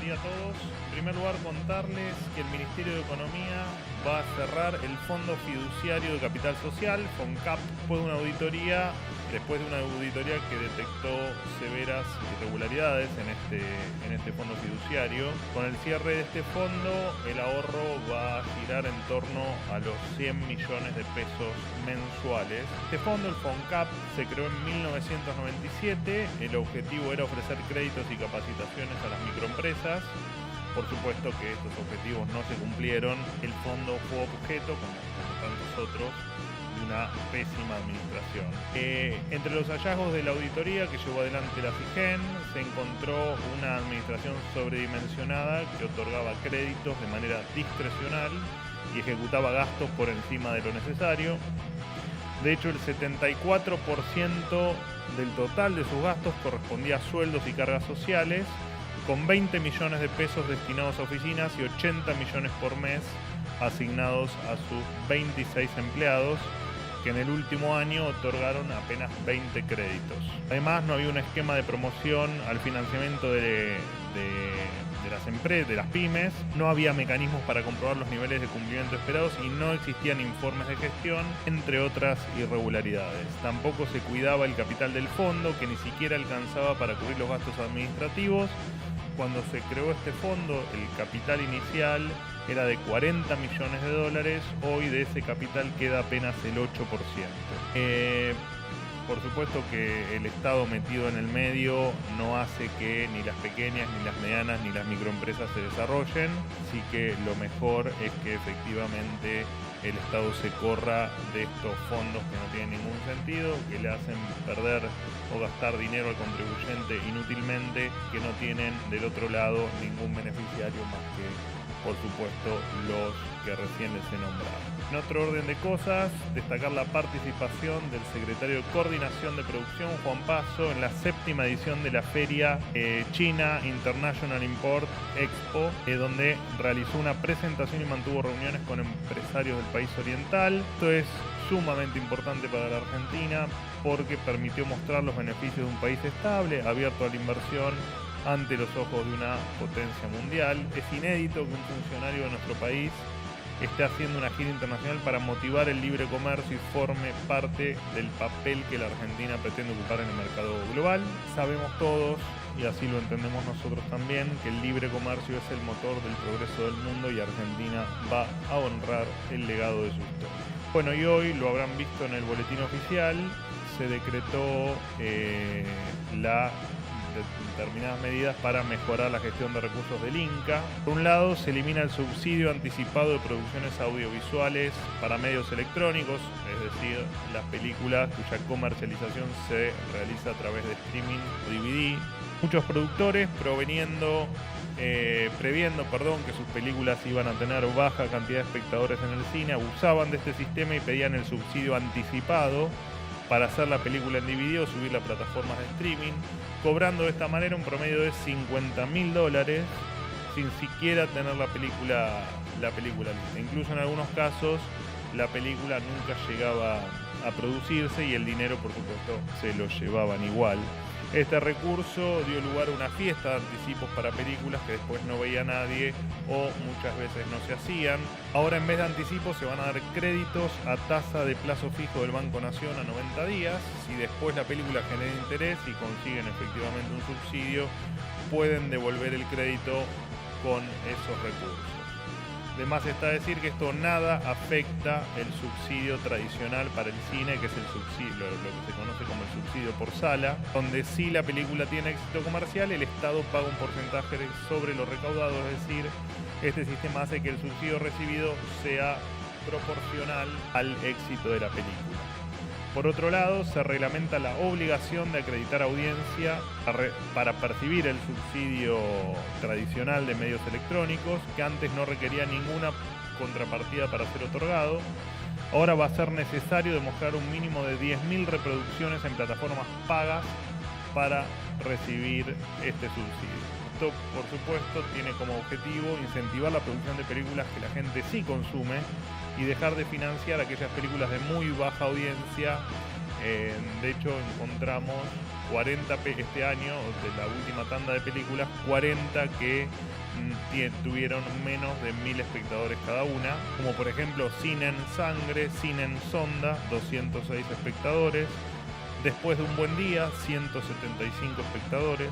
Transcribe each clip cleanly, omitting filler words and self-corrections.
día a todos. En primer lugar, contarles que el Ministerio de Economía va a cerrar el Fondo Fiduciario de Capital Social, FONCAP, después de una auditoría que detectó severas irregularidades en este fondo fiduciario. Con el cierre de este fondo, el ahorro va a girar en torno a los 100 millones de pesos mensuales. Este fondo, el FONCAP, se creó en 1997. El objetivo era ofrecer créditos y capacitaciones a las microempresas. Por supuesto que estos objetivos no se cumplieron. El fondo fue objeto, como tantos otros, de una pésima administración. Entre los hallazgos de la auditoría que llevó adelante la SIGEN, se encontró una administración sobredimensionada que otorgaba créditos de manera discrecional y ejecutaba gastos por encima de lo necesario. De hecho, el 74% del total de sus gastos correspondía a sueldos y cargas sociales, con 20 millones de pesos destinados a oficinas y 80 millones por mes asignados a sus 26 empleados, que en el último año otorgaron apenas 20 créditos. Además, no había un esquema de promoción al financiamiento de las empresas, de las pymes, no había mecanismos para comprobar los niveles de cumplimiento esperados y no existían informes de gestión, entre otras irregularidades. Tampoco se cuidaba el capital del fondo, que ni siquiera alcanzaba para cubrir los gastos administrativos. Cuando se creó este fondo, el capital inicial era de 40 millones de dólares, hoy de ese capital queda apenas el 8%. Por supuesto que el Estado metido en el medio no hace que ni las pequeñas, ni las medianas, ni las microempresas se desarrollen, así que lo mejor es que efectivamente el Estado se corra de estos fondos que no tienen ningún sentido, que le hacen perder o gastar dinero al contribuyente inútilmente, que no tienen del otro lado ningún beneficiario más que, por supuesto, los que recién les he nombrado. En otro orden de cosas, destacar la participación del secretario de Coordinación de Producción, Juan Paso, en la 7ª edición de la feria China International Import Expo, donde realizó una presentación y mantuvo reuniones con empresarios del país oriental. Esto es sumamente importante para la Argentina porque permitió mostrar los beneficios de un país estable, abierto a la inversión ante los ojos de una potencia mundial. Es inédito que un funcionario de nuestro país esté haciendo una gira internacional para motivar el libre comercio y forme parte del papel que la Argentina pretende ocupar en el mercado global. Sabemos todos, y así lo entendemos nosotros también, que el libre comercio es el motor del progreso del mundo y Argentina va a honrar el legado de su historia. Bueno, y hoy lo habrán visto en el boletín oficial, se decretó determinadas medidas para mejorar la gestión de recursos del INCA. Por un lado, se elimina el subsidio anticipado de producciones audiovisuales para medios electrónicos, es decir, las películas cuya comercialización se realiza a través de streaming o DVD. Muchos productores previendo que sus películas iban a tener baja cantidad de espectadores en el cine, abusaban de este sistema y pedían el subsidio anticipado para hacer la película en DVD o subirla a plataformas de streaming, cobrando de esta manera un promedio de $50.000 sin siquiera tener la película lista. Incluso en algunos casos la película nunca llegaba a producirse y el dinero, por supuesto, se lo llevaban igual. Este recurso dio lugar a una fiesta de anticipos para películas que después no veía nadie o muchas veces no se hacían. Ahora, en vez de anticipos, se van a dar créditos a tasa de plazo fijo del Banco Nación a 90 días. Si después la película genera interés y consiguen efectivamente un subsidio, pueden devolver el crédito con esos recursos. Además está decir que esto nada afecta el subsidio tradicional para el cine, que es el subsidio, lo que se conoce como el subsidio por sala, donde si la película tiene éxito comercial, el Estado paga un porcentaje sobre lo recaudado, es decir, este sistema hace que el subsidio recibido sea proporcional al éxito de la película. Por otro lado, se reglamenta la obligación de acreditar audiencia para percibir el subsidio tradicional de medios electrónicos, que antes no requería ninguna contrapartida para ser otorgado. Ahora va a ser necesario demostrar un mínimo de 10.000 reproducciones en plataformas pagas para recibir este subsidio. Esto, por supuesto, tiene como objetivo incentivar la producción de películas que la gente sí consume y dejar de financiar aquellas películas de muy baja audiencia. De hecho, encontramos 40 este año, de la última tanda de películas, 40 que tuvieron menos de 1000 espectadores cada una, como por ejemplo Cine en Sangre, Cine en Sonda, 206 espectadores, Después de un buen día, 175 espectadores,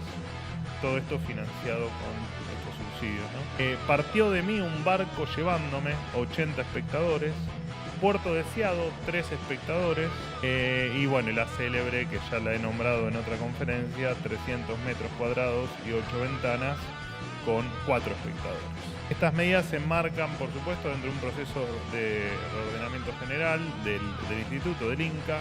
todo esto financiado con estos subsidios, ¿no? Partió de mí un barco llevándome, 80 espectadores. Puerto Deseado, 3 espectadores, y bueno, la célebre, que ya la he nombrado en otra conferencia, 300 metros cuadrados y 8 ventanas con 4 espectadores. Estas medidas se enmarcan, por supuesto, dentro de un proceso de reordenamiento general del Instituto del Inca,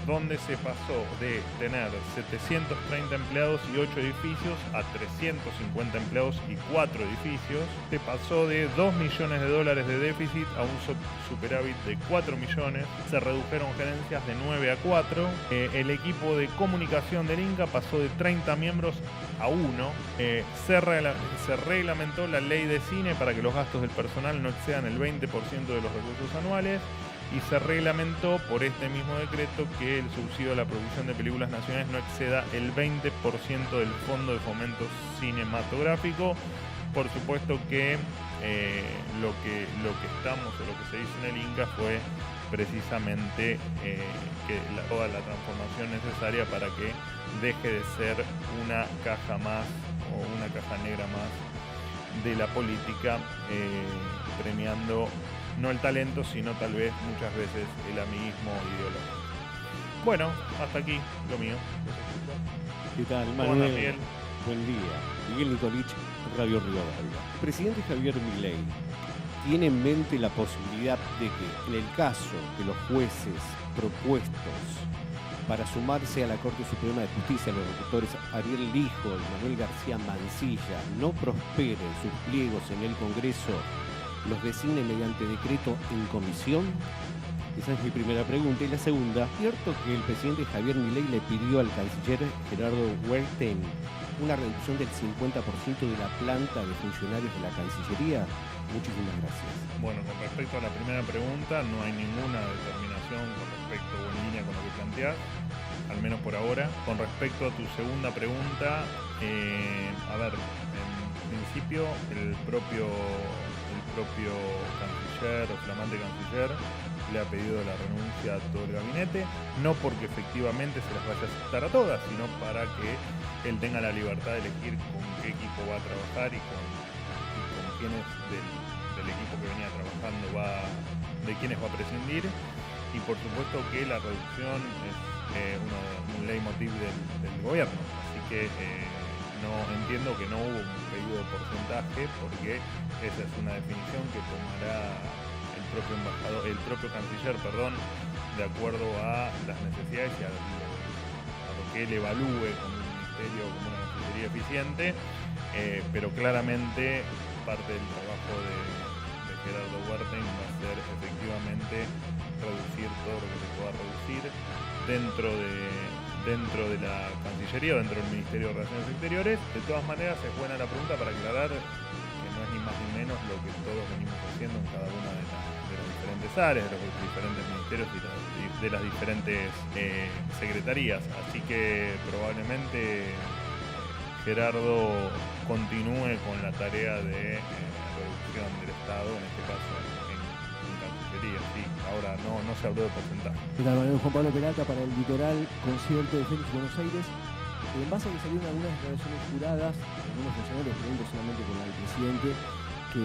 donde se pasó de tener 730 empleados y 8 edificios a 350 empleados y 4 edificios. Se pasó de $2 millones de déficit a un superávit de 4 millones. Se redujeron gerencias de 9 a 4. El equipo de comunicación del Inca pasó de 30 miembros a 1. Se reglamentó la ley de cine para que los gastos del personal no excedan el 20% de los recursos anuales. Y se reglamentó por este mismo decreto que el subsidio a la producción de películas nacionales no exceda el 20% del Fondo de Fomento Cinematográfico. Por supuesto que lo que se hizo en el Inca fue precisamente toda la transformación necesaria para que deje de ser una caja más o una caja negra más de la política, premiando no el talento, sino tal vez muchas veces el amiguismo ideológico. Bueno, hasta aquí lo mío. ¿Qué tal, Manuel? Buen día. Miguel Nicolich, Radio Rivadavia. El presidente Javier Milei tiene en mente la posibilidad de que, en el caso que los jueces propuestos para sumarse a la Corte Suprema de Justicia, los locutores Ariel Lijo y Manuel García Mansilla, no prosperen sus pliegos en el Congreso, los designe mediante decreto en comisión? Esa es mi primera pregunta. Y la segunda, ¿cierto que el presidente Javier Milei le pidió al canciller Gerardo Wertheim una reducción del 50% de la planta de funcionarios de la Cancillería? Muchísimas gracias. Bueno, con respecto a la primera pregunta, no hay ninguna determinación con respecto o en línea con lo que planteás, al menos por ahora. Con respecto a tu segunda pregunta, a ver, en principio el propio canciller o flamante canciller le ha pedido la renuncia a todo el gabinete, no porque efectivamente se las vaya a aceptar a todas, sino para que él tenga la libertad de elegir con qué equipo va a trabajar y con quiénes del equipo que venía trabajando de quiénes va a prescindir. Y por supuesto que la reducción es un leitmotiv del gobierno, así que no entiendo que no hubo un pedido de porcentaje, porque esa es una definición que tomará el propio canciller, de acuerdo a las necesidades y a lo que él evalúe como un ministerio, como una cancillería eficiente, pero claramente parte del trabajo de Gerardo Wertheim va a ser efectivamente reducir todo lo que se pueda reducir dentro de la Cancillería o dentro del Ministerio de Relaciones Exteriores. De todas maneras, es buena la pregunta para aclarar que no es ni más ni menos lo que todos venimos haciendo en cada una de las diferentes áreas, de los diferentes ministerios y de las diferentes secretarías. Así que probablemente Gerardo continúe con la tarea de reducción del Estado, en este caso en Cancillería. Sí, ahora no se habló de porcentaje. ¿Qué tal, Manuel? Juan Pablo Peralta para el Litoral, concierto de Félix Buenos Aires. En base a que salieron algunas declaraciones juradas, algunos funcionarios, pregunto solamente con la del presidente, que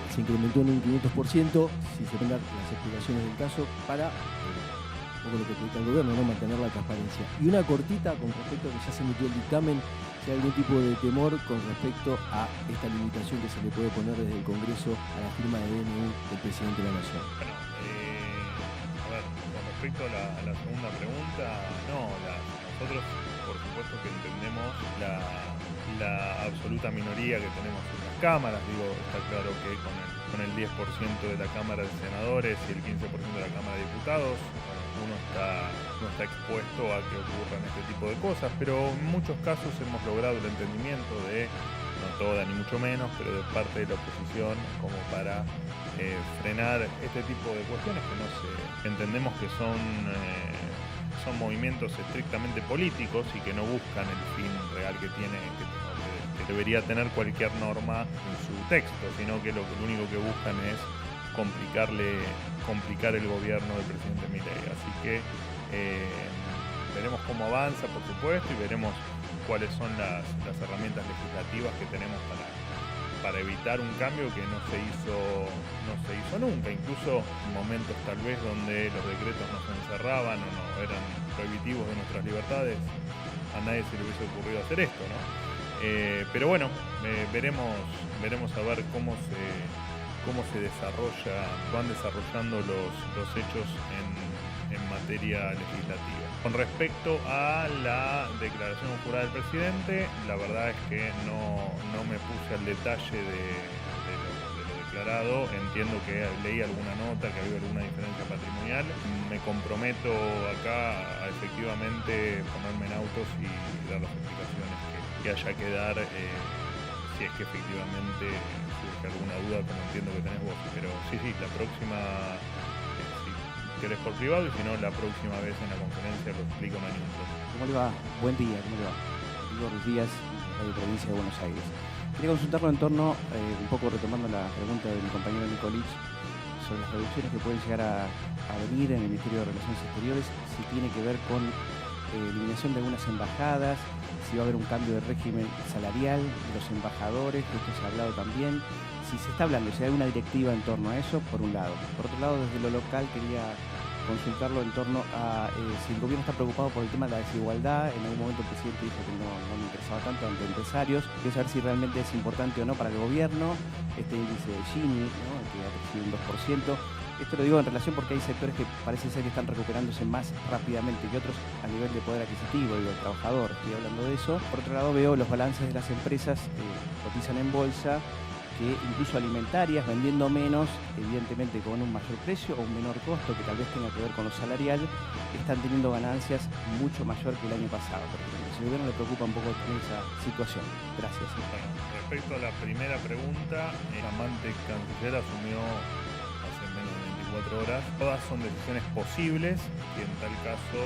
se incrementó en un 500%, si se ven las explicaciones del caso, para un poco lo que dedica el gobierno, ¿no? Mantener la transparencia. Y una cortita con respecto a que ya se emitió el dictamen, si hay algún tipo de temor con respecto a esta limitación que se le puede poner desde el Congreso a la firma de DNU del presidente de la Nación. Bueno, a ver, con respecto a la segunda pregunta, nosotros por supuesto que entendemos la absoluta minoría que tenemos en las cámaras. Digo, está claro que con el 10% de la Cámara de Senadores y el 15% de la Cámara de Diputados, uno está expuesto a que ocurran este tipo de cosas, pero en muchos casos hemos logrado el entendimiento de, no toda ni mucho menos, pero de parte de la oposición, como para frenar este tipo de cuestiones que entendemos que son movimientos estrictamente políticos y que no buscan el fin real que debería tener cualquier norma en su texto, sino que lo único que buscan es complicar el gobierno del presidente Milei. Así que veremos cómo avanza, por supuesto, y veremos cuáles son las herramientas legislativas que tenemos para evitar un cambio que no se hizo nunca, incluso en momentos tal vez donde los decretos nos encerraban o no eran prohibitivos de nuestras libertades, a nadie se le hubiese ocurrido hacer esto, ¿no? Pero bueno, veremos a ver cómo se van desarrollando los hechos en materia legislativa. Con respecto a la declaración jurada del presidente, la verdad es que no me puse al detalle de lo declarado. Entiendo que leí alguna nota, que había alguna diferencia patrimonial. Me comprometo acá a efectivamente ponerme en autos y dar las explicaciones que haya que dar, si es que efectivamente surge alguna duda, como entiendo que tenés vos. Pero sí, la próxima, querés por privado, y si no, la próxima vez en la conferencia lo explico, no hay ningún problema. ¿Cómo le va? Buen día, ¿cómo le va? Diego Ruiz Díaz, Radio Provincia de Buenos Aires. Quería consultarlo en torno, un poco retomando la pregunta de mi compañero Nicolich, sobre las reducciones que pueden llegar a venir en el Ministerio de Relaciones Exteriores, si tiene que ver con eliminación de algunas embajadas, si va a haber un cambio de régimen salarial de los embajadores, que esto se ha hablado también, si se está hablando, si hay una directiva en torno a eso, por un lado. Por otro lado, desde lo local quería consultarlo en torno a si el gobierno está preocupado por el tema de la desigualdad. En algún momento el presidente dijo que no le interesaba tanto ante empresarios. Quiero saber si realmente es importante o no para el gobierno este índice de Gini, ¿no?, que ha crecido un 2%. Esto lo digo en relación porque hay sectores que parece ser que están recuperándose más rápidamente que otros a nivel de poder adquisitivo, digo, el trabajador, estoy hablando de eso. Por otro lado, veo los balances de las empresas que cotizan en bolsa, que incluso alimentarias, vendiendo menos, evidentemente con un mayor precio o un menor costo que tal vez tenga que ver con lo salarial, están teniendo ganancias mucho mayor que el año pasado, por ejemplo. Si al gobierno le preocupa un poco tener esa situación. Gracias. Bueno, respecto a la primera pregunta, el flamante canciller asumió hace menos de 24 horas. Todas son decisiones posibles y en tal caso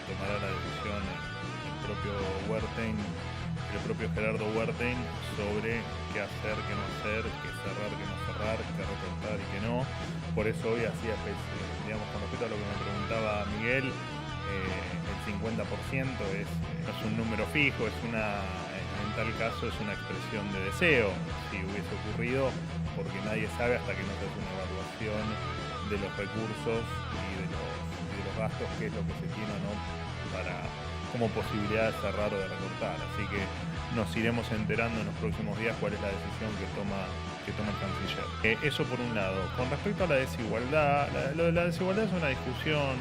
tomará la decisión el propio Wertheim, el propio Gerardo Wertheim, sobre qué hacer, qué no hacer, qué cerrar, qué no cerrar, qué recortar y qué no. Por eso hoy hacía, digamos, con respecto a lo que me preguntaba Miguel, el 50% no es un número fijo, en tal caso es una expresión de deseo. Si hubiese ocurrido, porque nadie sabe hasta que no se hace una evaluación de los recursos y de los gastos, qué es lo que se tiene o no como posibilidad de cerrar o de recortar. Así que nos iremos enterando en los próximos días cuál es la decisión que toma el canciller. Eso por un lado. Con respecto a la desigualdad, lo de la desigualdad es una discusión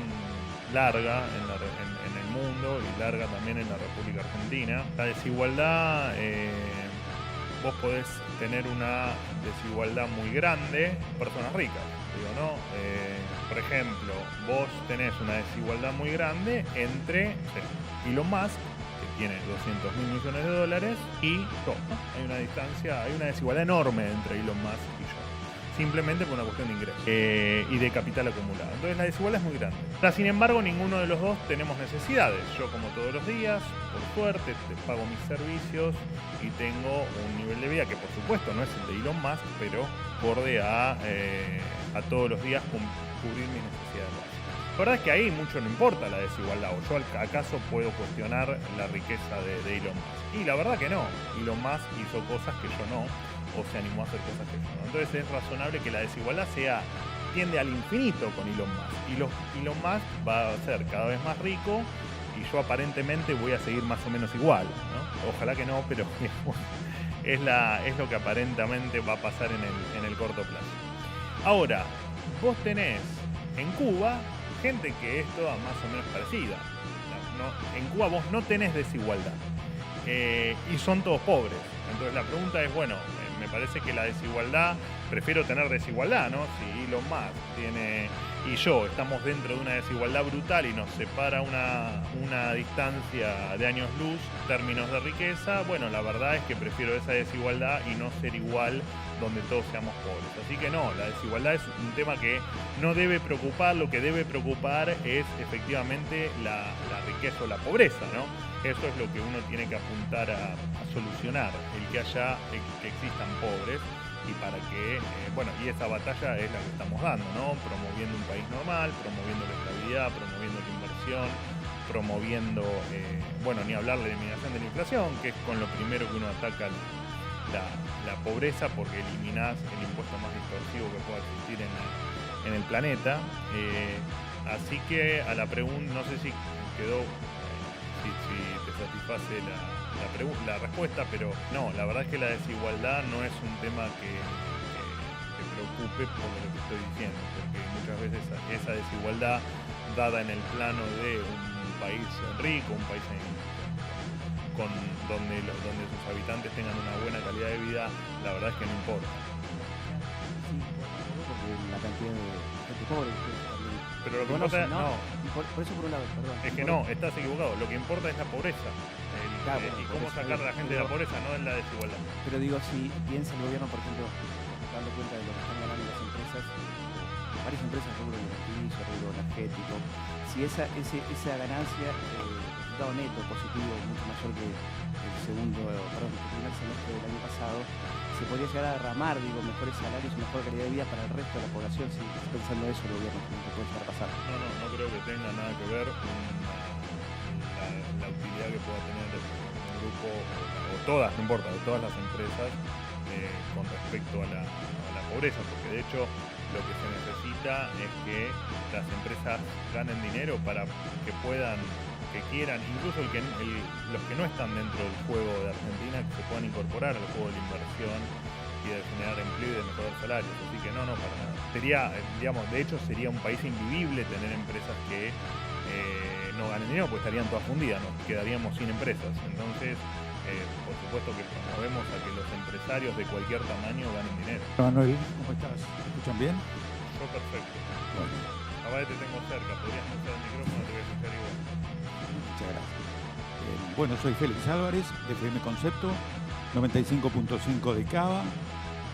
larga en el mundo y larga también en la República Argentina. La desigualdad, vos podés tener una desigualdad muy grande en personas ricas, digo, ¿no? Por ejemplo, vos tenés una desigualdad muy grande entre Elon Musk, que tiene $200.000 millones, y yo, ¿no? Hay una desigualdad enorme entre Elon Musk y yo, simplemente por una cuestión de ingresos y de capital acumulado. Entonces la desigualdad es muy grande. Ahora, sin embargo, ninguno de los dos tenemos necesidades. Yo, como todos los días, por suerte, pago mis servicios y tengo un nivel de vida que, por supuesto, no es el de Elon Musk, pero acorde a todos los días cubrir mis necesidades básicas. La verdad es que ahí mucho no importa la desigualdad, o yo acaso puedo cuestionar la riqueza de Elon Musk. Y la verdad que no. Elon Musk hizo cosas que yo no, o se animó a hacer cosas que yo no. Entonces es razonable que la desigualdad tiende al infinito con Elon Musk. Y Elon Musk va a ser cada vez más rico y yo aparentemente voy a seguir más o menos igual, ¿no? Ojalá que no, pero es lo que aparentemente va a pasar en el corto plazo. Ahora, vos tenés en Cuba gente que es toda más o menos parecida. En Cuba vos no tenés desigualdad y son todos pobres. Entonces la pregunta es, bueno, me parece que la desigualdad prefiero tener desigualdad, ¿no? Si Elon Musk tiene y yo estamos dentro de una desigualdad brutal y nos separa una distancia de años luz en términos de riqueza, bueno, la verdad es que prefiero esa desigualdad y no ser igual donde todos seamos pobres. Así que no, la desigualdad es un tema que no debe preocupar, lo que debe preocupar es efectivamente la riqueza o la pobreza, ¿no? Eso es lo que uno tiene que apuntar a solucionar, el que existan pobres. Y para que, y esa batalla es la que estamos dando, ¿no? Promoviendo un país normal, promoviendo la estabilidad, promoviendo la inversión, promoviendo, ni hablar de la eliminación de la inflación, que es con lo primero que uno ataca la pobreza, porque eliminás el impuesto más distorsivo que pueda existir en el planeta. Así que a la pregunta, no sé si quedó, si te satisface la respuesta, pero no, la verdad es que la desigualdad no es un tema que preocupe por lo que estoy diciendo, porque muchas veces esa desigualdad dada en el plano de un país rico, un país donde sus habitantes tengan una buena calidad de vida, la verdad es que no importa. Sí, porque la cantidad de gente pobre que también. Pero lo que importa no. Por eso por un lado, perdón. Es que no, estás equivocado. Lo que importa es la pobreza. Y cómo sacar a la gente de la pobreza, no en la desigualdad. Pero digo, si piensa el gobierno, por ejemplo, dando cuenta de lo que están ganando las empresas, varias empresas, rubro alimenticio, rubro energético, si esa ganancia, resultado neto positivo, mucho mayor que el primer semestre del año pasado, se podría llegar a derramar, mejores salarios y mejor calidad de vida para el resto de la población, si está pensando eso el gobierno, que puede estar pasando. No creo que tenga nada que ver la utilidad que pueda tener un grupo, o todas, no importa, de todas las empresas con respecto a la pobreza, porque de hecho lo que se necesita es que las empresas ganen dinero para que quieran, incluso los que no están dentro del juego de Argentina, que se puedan incorporar al juego de la inversión y de generar empleo y de mejorar salarios. Así que no, para nada. Sería, de hecho sería un país invivible tener empresas que no ganen dinero, porque estarían todas fundidas, nos quedaríamos sin empresas. Entonces, por supuesto que promovemos a que los empresarios de cualquier tamaño ganen dinero. Manuel, ¿cómo estás? ¿Me escuchan bien? Yo perfecto. Bueno. Ahora te tengo cerca, podrías usar el micrófono, te voy a escuchar igual. Muchas gracias. Bueno, soy Félix Álvarez, de FM Concepto, 95.5 de Cava.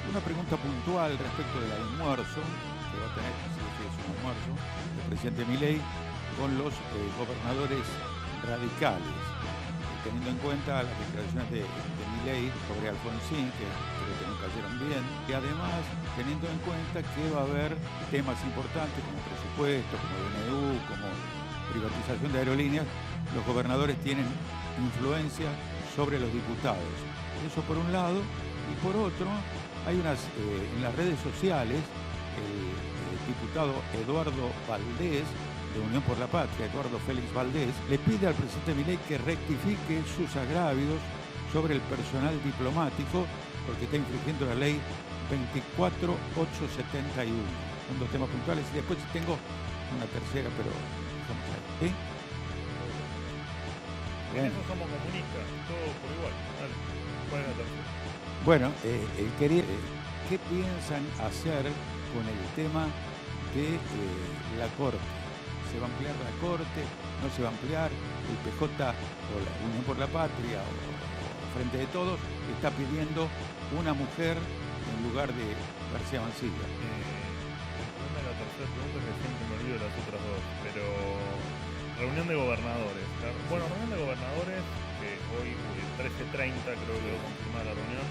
Una pregunta puntual respecto del almuerzo, que va a tener, si es un almuerzo, del presidente Milei con los gobernadores radicales, teniendo en cuenta las declaraciones de Milei sobre Alfonsín, que creo que no cayeron bien, y además teniendo en cuenta que va a haber temas importantes como presupuesto, como DNU, como privatización de aerolíneas. Los gobernadores tienen influencia sobre los diputados. Eso por un lado, y por otro, hay en las redes sociales, el diputado Eduardo Valdés, de Unión por la Patria, Eduardo Félix Valdés, le pide al presidente Milei que rectifique sus agravios sobre el personal diplomático, porque está infringiendo la ley 24871. Son dos temas puntuales, y después tengo una tercera, pero dejamos ahí. ¿Sí? En eso somos comunistas, todo por igual. Dale, ¿cuál es la tercera? Bueno, ¿qué piensan hacer con el tema de la Corte? ¿Se va a ampliar la Corte? ¿No se va a ampliar? El PJ o la Unión por la Patria o Frente de Todos está pidiendo una mujer en lugar de García Mancilla. El problema de la tercera pregunta es que siempre me olvido las otras dos, pero reunión de gobernadores. Bueno, reunión de gobernadores, que hoy 13:30 creo que lo confirma la reunión,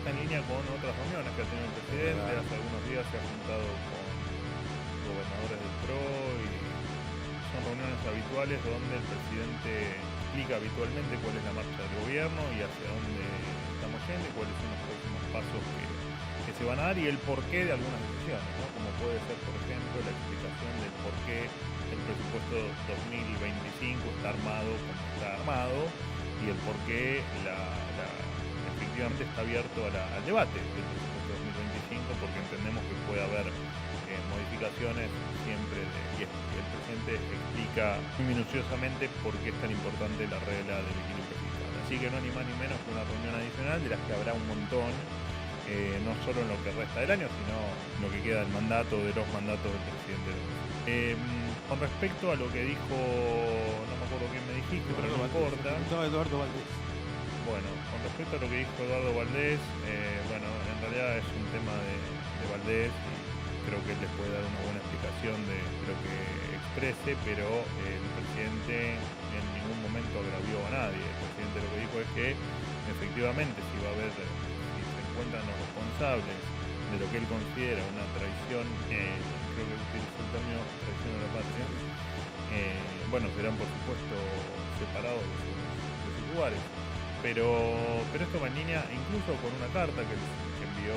está en línea con otras reuniones que ha tenido el presidente. Hace algunos días se ha juntado con gobernadores del PRO y son reuniones habituales donde el presidente explica habitualmente cuál es la marcha del gobierno y hacia dónde estamos yendo y cuáles son los próximos pasos que se van a dar y el porqué de algunas decisiones, ¿no? Como puede ser, por ejemplo, la explicación del por qué el presupuesto 2025 está armado como está armado y el por qué efectivamente está abierto al debate del presupuesto 2025, porque entendemos que puede haber modificaciones siempre y el presidente explica muy minuciosamente por qué es tan importante la regla del equilibrio fiscal. Así que no ni más ni menos que una reunión adicional de las que habrá un montón no solo en lo que resta del año, sino en lo que queda del mandato, de los mandatos del presidente de la Nación. Con respecto a lo que dijo, no me acuerdo quién me dijiste, pero no importa. Eduardo Valdés. Bueno, con respecto a lo que dijo Eduardo Valdés, bueno, en realidad es un tema de Valdés y creo que él les puede dar una buena explicación de lo que exprese, pero el presidente en ningún momento agravió a nadie. El presidente lo que dijo es que efectivamente si se encuentran los responsables de lo que él considera una traición, creo que utilizó el término traición a la patria, bueno, serán por supuesto separados de sus lugares. Pero esto va en línea incluso con una carta que envió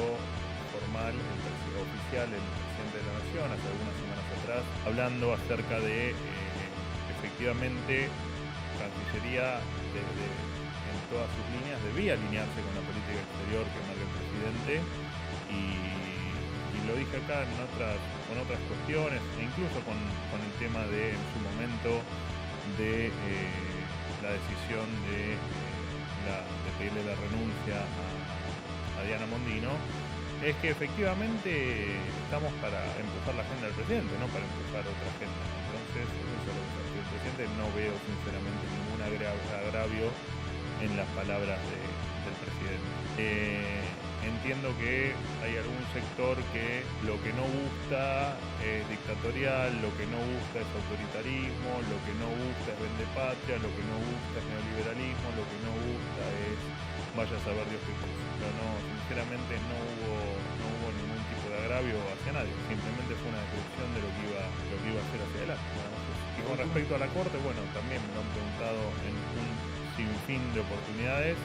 formal, oficial, el presidente de la Nación hace algunas semanas atrás, hablando acerca de efectivamente Cancillería en todas sus líneas debía alinearse con la política exterior que marca el presidente y lo dije acá con otras cuestiones e incluso con el tema de en su momento de la decisión de pedirle la renuncia a Diana Mondino, es que efectivamente estamos para empujar la agenda del presidente, no para empujar otra agenda. Entonces, eso es lo que hace el presidente. No veo sinceramente ningún agravio en las palabras del presidente. Entiendo que hay algún sector que lo que no gusta es dictatorial, lo que no gusta es autoritarismo, lo que no gusta es vendepatria, lo que no gusta es neoliberalismo, lo que no gusta es vaya a saber Dios qué cosa. Pero no, sinceramente no hubo ningún tipo de agravio hacia nadie, simplemente fue una descripción de lo que iba a hacer hacia adelante, nada más eso. Y con respecto a la Corte, bueno, también me lo han preguntado en un sinfín de oportunidades.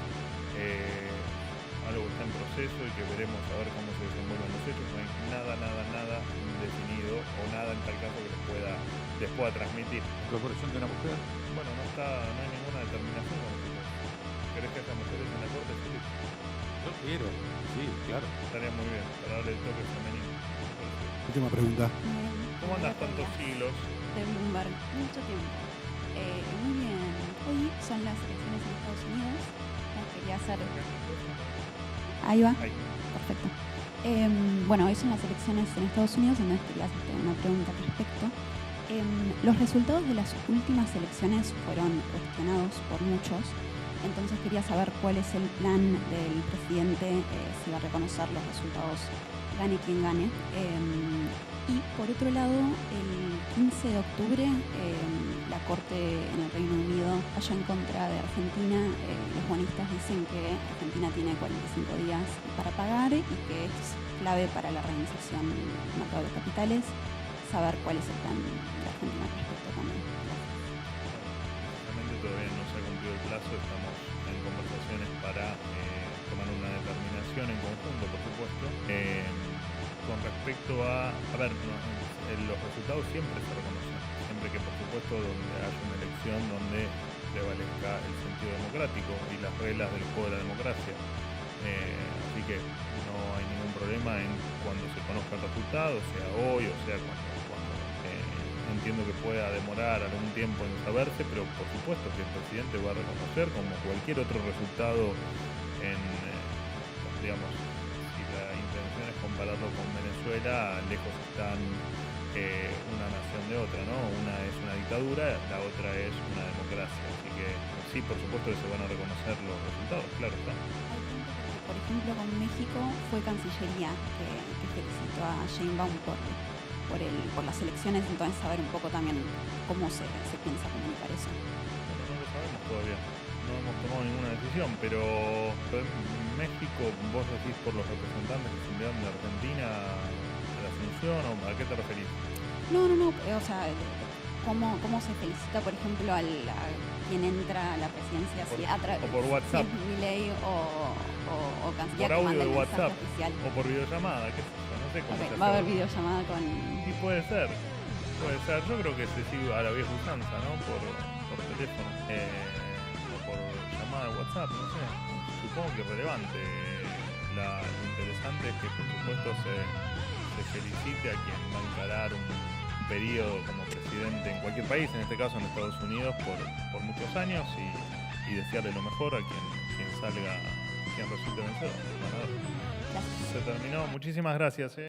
Algo que está en proceso y que veremos a ver cómo se desenvuelven los hechos. No hay nada definido o nada en tal caso que les pueda transmitir. ¿Incorporación de una mujer? Bueno, no hay ninguna determinación con respecto a eso. ¿Querés que haya mujeres en la Corte? Feliz? Yo quiero, sí, claro. Estaría muy bien, para darle el toque femenino. Última pregunta. ¿Cómo andas tantos siglos? De Bloomberg, mucho tiempo. Muy bien. Hoy son las elecciones en Estados Unidos. Las quería hacer. Ahí va. Ahí. Perfecto. Bueno, hoy son las elecciones en Estados Unidos, entonces quería hacerte una pregunta al respecto. Los resultados de las últimas elecciones fueron cuestionados por muchos, entonces quería saber cuál es el plan del presidente, si va a reconocer los resultados, gane quien gane. Y por otro lado, el 15 de octubre la Corte en el Reino Unido allá en contra de Argentina. Los bonistas dicen que Argentina tiene 45 días para pagar y que es clave para la reinserción del mercado de capitales. Saber cuál es el plan de Argentina al respecto también. Precisamente todavía no se ha cumplido el plazo, estamos en conversaciones para tomar una determinación en conjunto, por supuesto. Con respecto los resultados siempre se reconocen, siempre que por supuesto donde haya una elección donde prevalezca el sentido democrático y las reglas del juego de la democracia. Así que no hay ningún problema en cuando se conozca el resultado, sea hoy o sea cuando entiendo que pueda demorar algún tiempo en saberse, pero por supuesto que el presidente va a reconocer como cualquier otro resultado digamos, si la intención es compararlo con Venezuela, lejos están una nación de otra, ¿no? Una es una dictadura, la otra es una democracia, así que sí, por supuesto que se van a reconocer los resultados, claro está. Por ejemplo, con México fue Cancillería que felicitó a Sheinbaum por las elecciones, entonces saber un poco también cómo se piensa comunicar eso. Bueno, no lo sabemos todavía, no hemos tomado ninguna decisión, pero en México vos decís por los representantes que se enviaron de Argentina a la Asunción, ¿o a qué te referís? No, o sea, cómo se felicita, por ejemplo, a quien entra a la presidencia, o por WhatsApp, si es Milei o Canciller, por audio de WhatsApp, oficial. o por videollamada, qué sé yo, no sé cómo se hace. Va a haber videollamada con... Y puede ser, yo creo que se sigue a la vieja usanza, ¿no? Por teléfono, o por llamada de WhatsApp, no sé, supongo que es relevante. Lo interesante es que por supuesto se felicite a quien va a encarar un periodo como presidente en cualquier país, en este caso en Estados Unidos, por muchos años y desearle lo mejor a quien salga, quien resulte vencedor, ganador. Gracias. Se terminó. Muchísimas gracias.